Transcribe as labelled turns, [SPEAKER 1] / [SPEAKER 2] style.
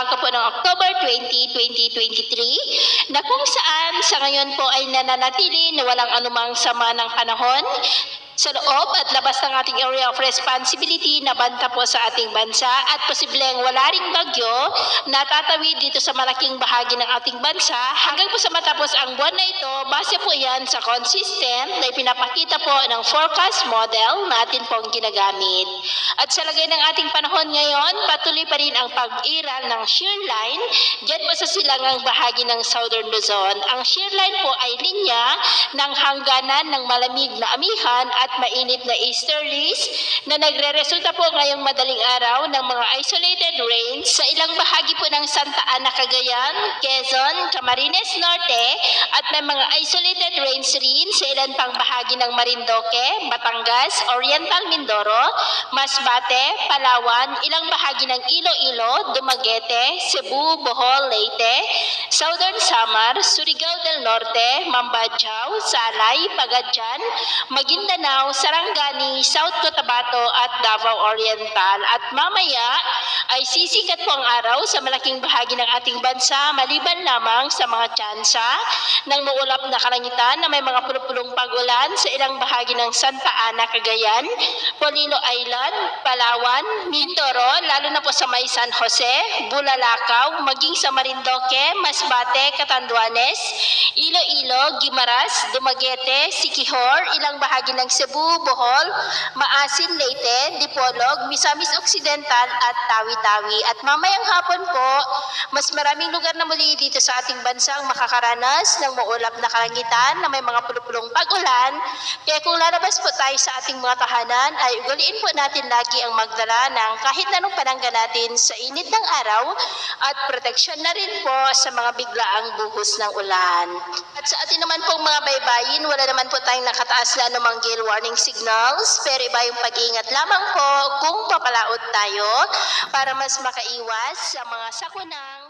[SPEAKER 1] umaga po ng October 20, 2023 na kung saan sa ngayon po ay nananatili na walang anumang sama ng panahon sa loob at labas ng ating area of responsibility na banta po sa ating bansa at posibleng wala ring bagyo na tatawid dito sa malaking bahagi ng ating bansa hanggang po sa matapos ang buwan na ito. Base po yan sa consistent na ipinapakita po ng forecast model natin pong ginagamit. At sa lagay ng ating panahon ngayon, patuloy pa rin ang pag-iral ng shear line dyan po sa silangang bahagi ng Southern Luzon. Ang shear line po ay linya ng hangganan ng malamig na amihan at mainit na easterlies na nagre-resulta po ngayong madaling araw ng mga isolated rains sa ilang bahagi po ng Santa Ana, Cagayan, Quezon, Camarines Norte at may mga isolated rains rin sa ilan pang bahagi ng Marindoque, Batangas, Oriental Mindoro, Masbate, Palawan, ilang bahagi ng Iloilo, Dumaguete, Cebu, Bohol, Leyte, Southern Samar, Surigao del Norte, Mambadyao, Salay, Pagadian, Maguindanao, Sarangani, South Cotabato at Davao Oriental. At mamaya ay sisikat po ang araw sa malaking bahagi ng ating bansa maliban lamang sa mga tsansa ng maulap na kalangitan na may mga pulupulong pag-ulan sa ilang bahagi ng Santa Ana, Cagayan, Polillo Island, Palawan, Mindoro, lalo na po sa may San Jose, Bulalakaw, maging sa Marindoque, Masbate, Catanduanes, Iloilo, Guimaras, Dumaguete, Siquijor, ilang bahagi ng Cebu, Bohol, Maasin, Leyte, Dipolog, Misamis Occidental at Tawi-Tawi. At mamayang hapon po, mas maraming lugar na muli dito sa ating bansang makakaranas ng maulap na kalangitan na may mga pulupulong pag-ulan. Kaya kung lalabas po tayo sa ating mga tahanan, ay ugaliin po natin lagi ang magdala ng kahit anong panangga natin sa init ng araw at proteksyon na rin po sa mga biglaang buhos ng ulan. At sa atin naman pong mga baybayin, wala naman po tayong nakataas na anumang gale warning signals, pero iba yung pag-iingat lamang po kung papalaot tayo para mas makaiwas sa mga sakunang